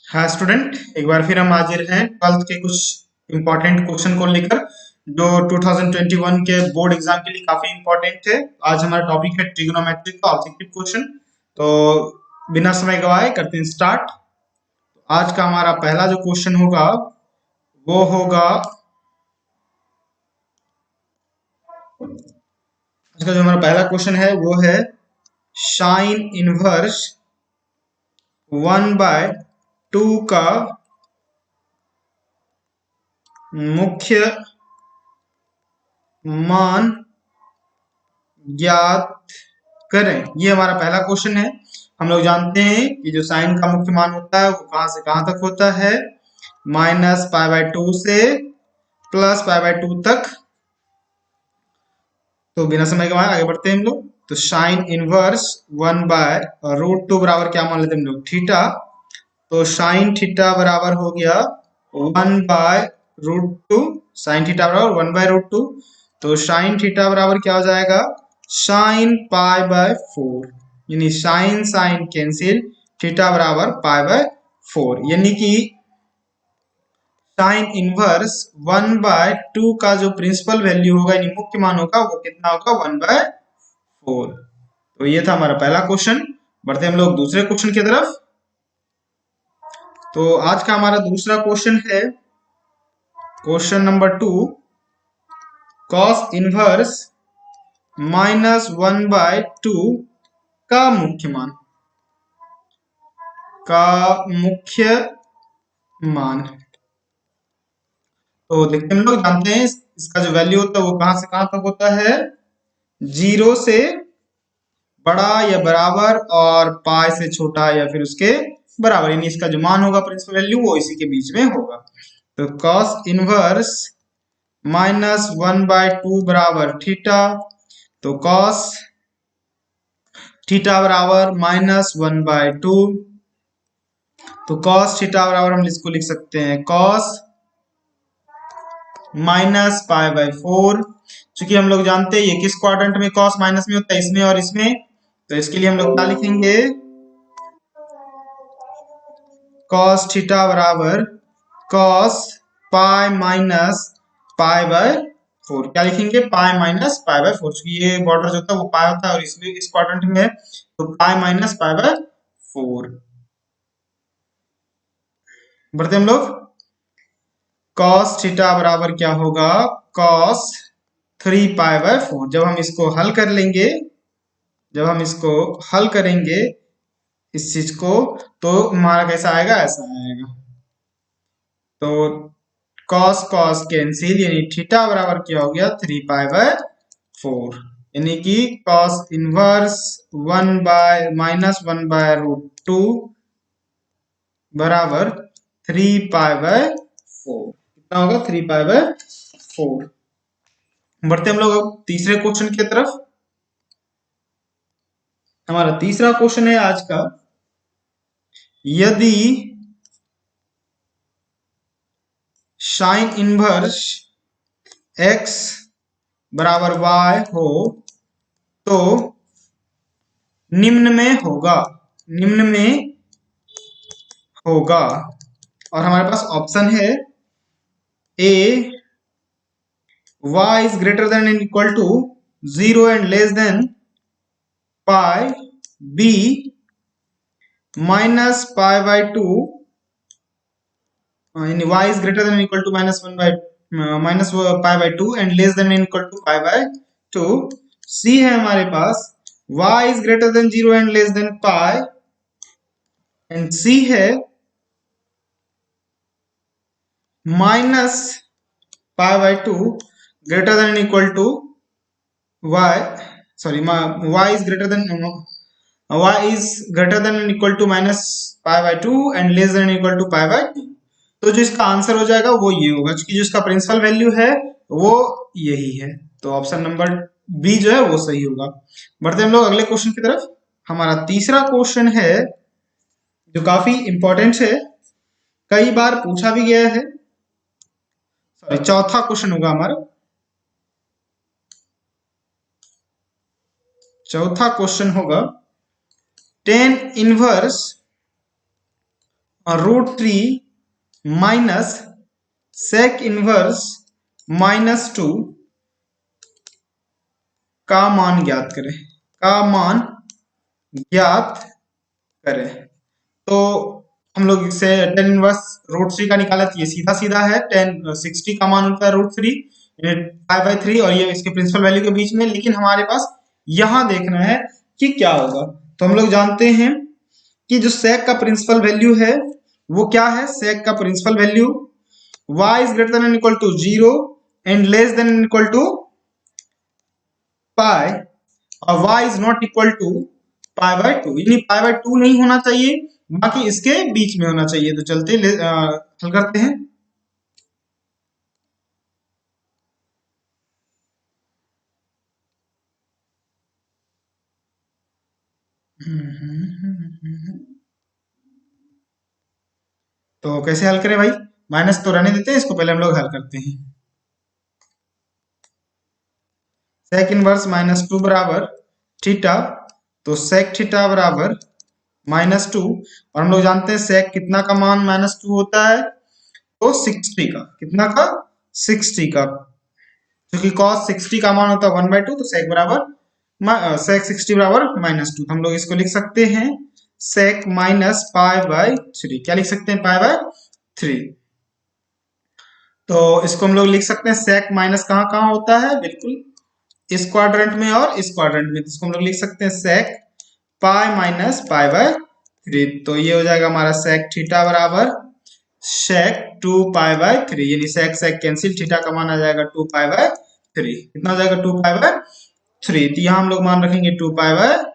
हाँ स्टूडेंट, एक बार फिर हम हाजिर हैं ट्वेल्थ के कुछ इम्पोर्टेंट क्वेश्चन को लेकर जो 2021 के बोर्ड एग्जाम के लिए काफी इम्पोर्टेंट है। आज हमारा टॉपिक है ट्रिग्नोमेट्री का ऑब्जेक्टिव क्वेश्चन। तो बिना समय गवाए करते हैं स्टार्ट। आज का हमारा पहला जो क्वेश्चन होगा वो होगा, आज का जो हमारा पहला क्वेश्चन है वो है साइन इनवर्स 1/2 का मुख्य मान ज्ञात करें। ये हमारा पहला क्वेश्चन है। हम लोग जानते हैं कि जो साइन का मुख्य मान होता है वो कहां से कहां तक होता है, -π/2 से +π/2 तक। तो बिना समय गंवाए आगे बढ़ते हैं हम लोग। तो साइन इनवर्स 1/√2 बराबर क्या मान लेते हैं हम लोग, थीटा। तो साइन थीटा बराबर हो गया 1/√2, साइन थीटा बराबर 1/√2। तो साइन थीटा बराबर क्या हो जाएगा, साइन π/4, यानी साइन साइन कैंसिल, थीटा बराबर π/4, यानी कि साइन इनवर्स 1/2 का जो प्रिंसिपल वैल्यू होगा यानी मुख्य मान होगा वो कितना होगा, 1/4। तो ये था हमारा पहला क्वेश्चन। बढ़ते हम लोग दूसरे क्वेश्चन की तरफ। तो आज का हमारा दूसरा क्वेश्चन है क्वेश्चन नंबर 2, कॉस इनवर्स -1/2 का मुख्य मान, का मुख्य मान। तो देखते हैं, हम लोग जानते हैं इसका जो वैल्यू होता है वो कहां से कहां तक होता है, 0 से बड़ा या बराबर और पाई से छोटा या फिर उसके बराबर, यानी इसका जो मान होगा प्रिंसिपल वैल्यू वो इसी के बीच में होगा। तो कॉस इनवर्स -1/2 बराबर थीटा। तो कॉस थीटा बराबर -1/2। तो कॉस थीटा बराबर हम इसको लिख सकते हैं कॉस -π/4। चूंकि हम लोग जानते हैं ये किस क्वाड्रेंट में कॉस माइनस में होता है, इसमें और इसमें। तो इसके लिए हम लोग क्या लिखेंगे, कॉस थीटा बराबर कॉस पाई माइनस π/4। क्या लिखेंगे, पाई माइनस π/4। ये बॉर्डर जो होता है वो पाई होता है और इसमें इस क्वाड्रेंट में है तो पाई माइनस π/4। बढ़ते हम लोग, कॉस थीटा बराबर क्या होगा, कॉस 3π/4। जब हम इसको हल कर लेंगे, जब हम इसको हल करेंगे इस चीज को, तो हमारा कैसा आएगा, ऐसा आएगा। तो कॉस कॉस कैंसिल, यानी थीटा बराबर क्या हो गया, 3π/4, यानी कि कॉस इनवर्स -1/√2 बराबर 3π/4। कितना होगा, 3π/4। बढ़ते हम लोग अब तीसरे क्वेश्चन की तरफ। हमारा तीसरा क्वेश्चन है आज का, यदि साइन इनवर्स x बराबर y हो तो निम्न में होगा, निम्न में होगा। और हमारे पास ऑप्शन है, ए y is greater than and equal to 0 and less than pi, b minus pi/2, यानी y is greater than and equal to minus pi/2 and less than and equal to pi/2। c है हमारे पास y is greater than 0 and less than pi, and c है minus pi/2 greater than and equal to y, sorry, y is greater than y is greater than and equal to minus pi/2 and less than and equal to pi/2। तो जो इसका answer हो जाएगा वो ये होगा, क्योंकि जो इसका प्रिंसिपल वैल्यू है वो यही है। तो ऑप्शन नंबर बी जो है वो सही होगा। बढ़ते हम लोग अगले क्वेश्चन की तरफ। हमारा तीसरा क्वेश्चन है जो काफी इंपॉर्टेंट है, कई बार पूछा भी गया है। सॉरी, चौथा क्वेश्चन होगा हमारा। चौथा क्वेश्चन होगा, tan inverse √3 minus sec inverse -2 का मान ज्ञात करें, करें। तो हम लोग इसे tan इनवर्स √3 का निकाला, ये सीधा सीधा है, 60 का मान होता है √3 5/3 और ये इसके प्रिंसिपल वैल्यू के बीच में। लेकिन हमारे पास यहां देखना है कि क्या होगा। तो हम लोग जानते हैं कि जो सेक का प्रिंसिपल वैल्यू है वो क्या है, सेक का principal value y is greater than equal to 0 and less than equal to pi और y is not equal to π/2, यानी π/2 नहीं होना चाहिए, बाकी इसके बीच में होना चाहिए। तो चलते हल करते हैं। तो कैसे हल करें भाई, माइनस तो रहने देते हैं, इसको पहले हम लोग हल करते हैं। सेक इनवर्स -2 बराबर थीटा, तो सेक थीटा बराबर -2 और हम लोग जानते हैं सेक कितना का मान -2 होता है, तो 60 का, कितना का 60 का, क्योंकि cos 60 का मान होता है 1/2, तो सेक बराबर सेक 60 बराबर -2। तो हम लोग इसको लिख सकते हैं सेक -π/3, क्या लिख सकते हैं, π/3। तो इसको हम लोग लिख सकते हैं सेक माइनस कहाँ कहाँ होता है, बिल्कुल इस क्वाड्रेंट में और इस क्वाड्रेंट में। तो इसको हम लोग लिख सकते हैं सेक पाई माइनस π/3। तो ये हो जाएगा हमारा सेक थीटा बराबर सेक 2π/3, यानी सेक सेक कैंसिल, थीटा का मान आ जाएगा 2π/3। कितना हो जाएगा 2π/3। तो यहाँ हम लोग मान रखेंगे 2π/3।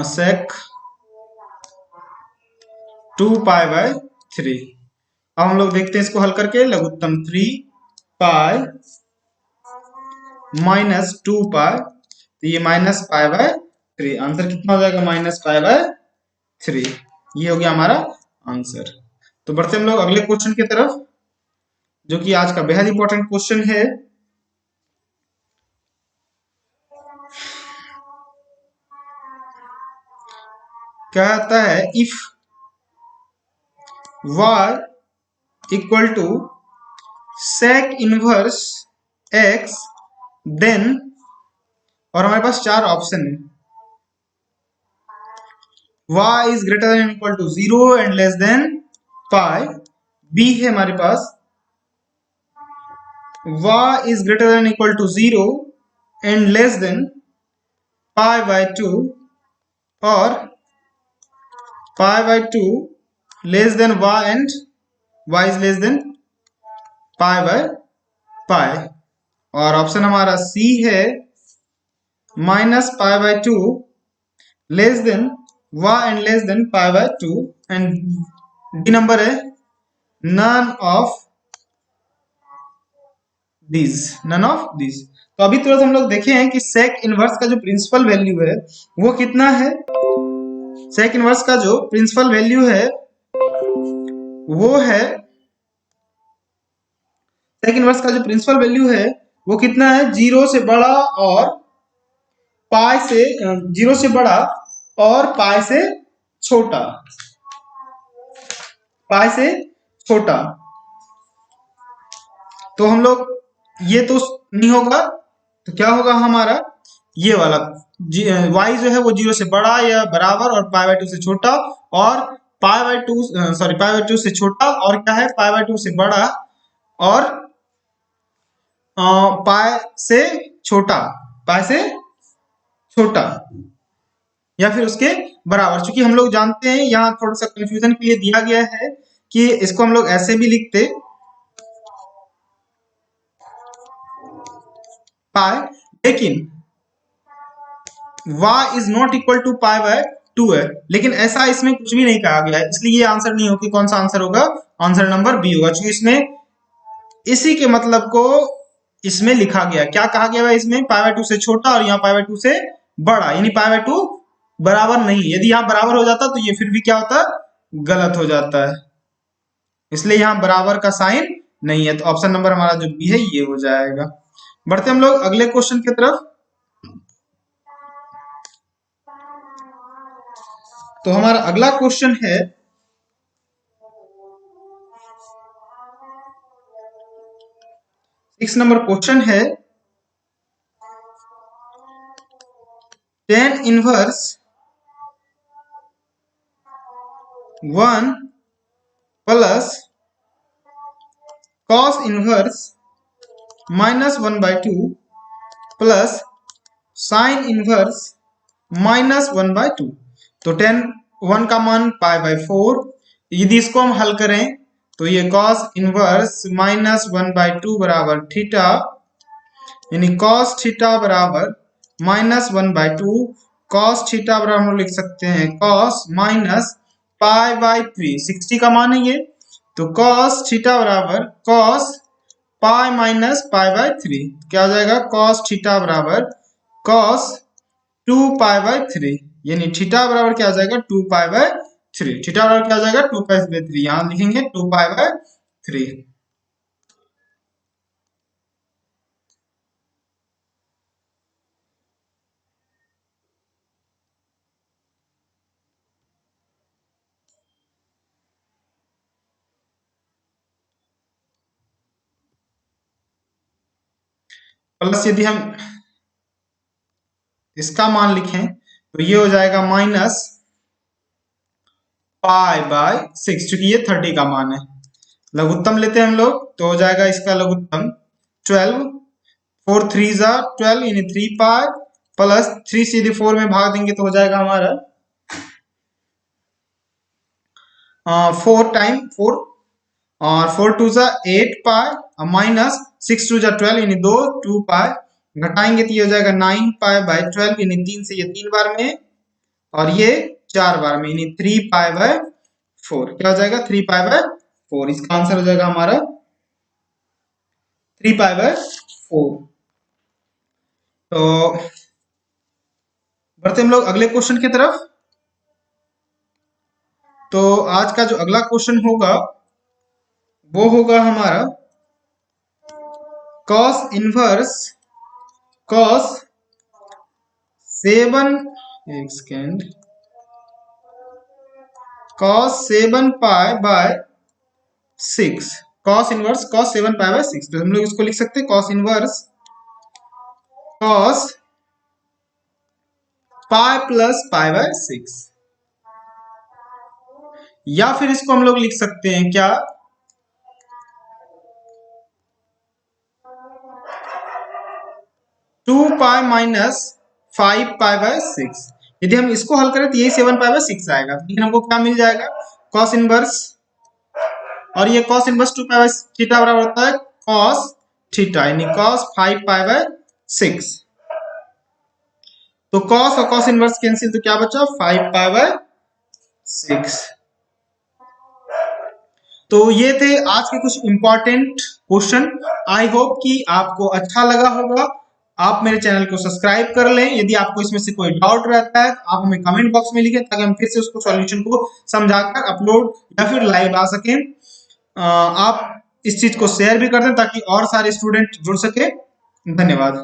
सेक 2π/3। अब हम लोग देखते हैं इसको हल करके, लघुत्तम 3π -2π, तो ये -π/3, आंसर कितना हो जाएगा -π/3। ये हो गया हमारा आंसर। तो बढ़ते हम लोग अगले क्वेश्चन की तरफ, जो कि आज का बेहद इंपॉर्टेंट क्वेश्चन है। क्या आता है, if y equal to sec inverse x then, और हमारे पास चार ऑप्शन है, y is greater than equal to 0 and less than pi. B है हमारे पास y is greater than equal to 0 and less than π/2 और π/2 less than y and y is less than π/पाई। और ऑप्शन हमारा सी है -π/2 less than y and less than π/2 and D number है none of this. तो अभी तुरंत हम लोग देखे हैं कि सेक इनवर्स का जो प्रिंसिपल वैल्यू है वो कितना है। सेक इनवर्स का जो प्रिंसिपल वैल्यू है वो है, सेक इनवर्स का जो प्रिंसिपल वैल्यू है वो कितना है, 0 से बड़ा और पाई से 0 से बड़ा और पाई से छोटा, पाई से छोटा। तो हम लोग ये तो नहीं होगा, तो क्या होगा हमारा ये वाला y जो है वो 0 से बड़ा या बराबर और π/2 से छोटा, और π/2 से छोटा, और क्या है π/2 से बड़ा और पाई से छोटा, पाई से छोटा या फिर उसके बराबर। चूंकि हम लोग जानते हैं, यहाँ थोड़ा सा कंफ्यूजन के लिए दिया गया है कि इसको हम लोग ऐसे भी लिखते पाई, लेकिन y is not equal to π/2 है, लेकिन ऐसा इसमें कुछ भी नहीं कहा गया है, इसलिए ये आंसर नहीं होगा। कौन सा आंसर होगा, आंसर नंबर बी होगा, क्योंकि इसमें इसी के मतलब को इसमें लिखा गया। क्या कहा गया है इसमें, π/2 से छोटा और यहाँ π/2 से बड़ा, यानी पाई बाय 2 बराबर नहीं। यदि यहाँ बराबर हो जाता तो ये फिर भी क्या होता, गलत हो जाता है, इसलिए यहाँ बराबर का साइन नहीं है। तो ऑप्शन नंबर हमारा जो बी है ये हो जाएगा। बढ़ते हम लोग अगले क्वेश्चन की तरफ। तो हमारा अगला क्वेश्चन है 6 नंबर क्वेश्चन है tan inverse 1 plus cos inverse -1/2 plus sin inverse -1/2। तो tan 1 का मान पाई बाय 4। यदि इसको हम हल करें तो ये cos इनवर्स -1/2 बराबर थीटा, यानी cos थीटा बराबर -1/2। cos थीटा बराबर हम लोग लिख सकते हैं cos माइनस पाई बाय 3, 60 का मान है ये। तो cos थीटा बराबर cos pi minus pi by 3, क्या हो जाएगा cos थीटा बराबर cos 2 पाई बाय 3, यानी थीटा बराबर क्या हो जाएगा 2 पाई बाय 3। थीटा बराबर क्या हो जाएगा 2 पाई बाय 3, यहां लिखेंगे 2 पाई बाय 3। प्लस यदि हम इसका मान लिखें तो ये हो जाएगा माइनस पाई बाय 6, चूंकि ये 30 का मान है। लघुत्तम लेते हैं हम लोग तो हो जाएगा इसका लघुत्तम 12, 4 3 जा 12, यानी 3 पाई प्लस 3 से यदि 4 में भाग देंगे तो हो जाएगा हमारा 4 टाइम 4, और 4 2 जा 8 पाई माइनस 6 2 जा 12, यानी 2 पाई, घटाएंगे तो ये हो जाएगा 9 पाई बाय 12, यानी 3 से ये 3 बार में और ये 4 बार में, यानी 3 पाई बाय 4। क्या हो जाएगा 3 पाई बाय 4, इसका आंसर हो जाएगा हमारा 3 पाई बाय 4। तो बढ़ते हम लोग अगले क्वेश्चन की तरफ। तो आज का जो अगला क्वेश्चन होगा वो होगा हमारा cos इनवर्स cos 7, एक second, cos 7 pi by 6, cos inverse cos 7 pi by 6। तो हम लोग इसको लिख सकते हैं cos inverse cos pi plus pi by 6, या फिर इसको हम लोग लिख सकते हैं क्या 2 पाई माइनस 5 पाई बाय 6। यदि हम इसको हल करें तो यही 7 पाई बाय 6 आएगा, लेकिन हमको क्या मिल जाएगा cos इनवर्स, और ये cos inverse 2 pi by theta बराबर होता है cos थीटा, यानी cos 5 पाई बाय 6। तो cos और cos इनवर्स कैंसिल, तो क्या बचा 5 पाई बाय 6। तो ये थे आज के कुछ इंपॉर्टेंट क्वेश्चन। आई होप कि आपको अच्छा लगा होगा। आप मेरे चैनल को सब्सक्राइब कर लें। यदि आपको इसमें से कोई डाउट रहता है तो आप हमें कमेंट बॉक्स में लिखें, ताकि हम फिर से उसको सॉल्यूशन को समझाकर अपलोड या फिर लाइव आ सकें। आप इस चीज को शेयर भी कर दें ताकि और सारे स्टूडेंट जुड़ सके। धन्यवाद।